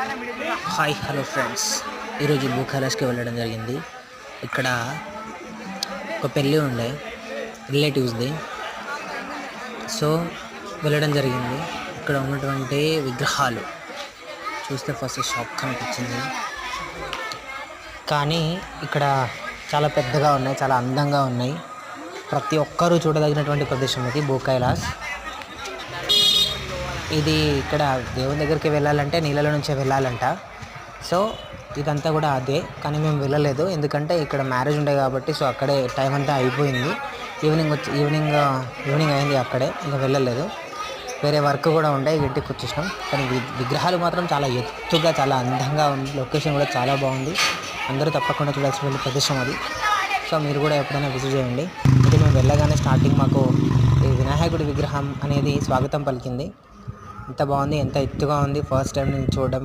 Hi hello friends, ఈరోజు బుఖారెస్ట్కి వెళ్ళడం జరిగింది. ఇక్కడ ఒక పెళ్ళి ఉండే రిలేటివ్స్ది, సో వెళ్ళడం జరిగింది. ఇక్కడ ఉన్నటువంటి విగ్రహాలు చూస్తే ఫస్ట్ షాక్ కనిపించింది, కానీ ఇక్కడ చాలా పెద్దగా ఉన్నాయి, చాలా అందంగా ఉన్నాయి. ప్రతి ఒక్కరూ చూడదగినటువంటి ప్రదేశం ఇది బుకైలాస్. ఇది ఇక్కడ దేవుని దగ్గరికి వెళ్ళాలంటే నీళ్ళలో నుంచే వెళ్ళాలంట. సో ఇదంతా కూడా అదే, కానీ మేము వెళ్ళలేదు ఎందుకంటే ఇక్కడ మ్యారేజ్ ఉండే కాబట్టి. సో అక్కడే టైం అంతా అయిపోయింది, ఈవినింగ్ అయింది అక్కడే, ఇంకా వెళ్ళలేదు. వేరే వర్క్ కూడా ఉండే, ఇంటికి వచ్చేసినాం. కానీ విగ్రహాలు మాత్రం చాలా ఎత్తుగా, చాలా అందంగా ఉంది. లొకేషన్ కూడా చాలా బాగుంది. అందరూ తప్పకుండా చూడాల్సిన ప్రదేశం అది. సో మీరు కూడా ఎప్పుడైనా విజిట్ చేయండి. అయితే మేము వెళ్ళగానే స్టార్టింగ్ మాకు ఈ వినాయకుడి విగ్రహం అనేది స్వాగతం పలికింది. ఎంత బాగుంది, ఎంత ఎత్తుగా ఉంది. ఫస్ట్ టైం నేను చూడడం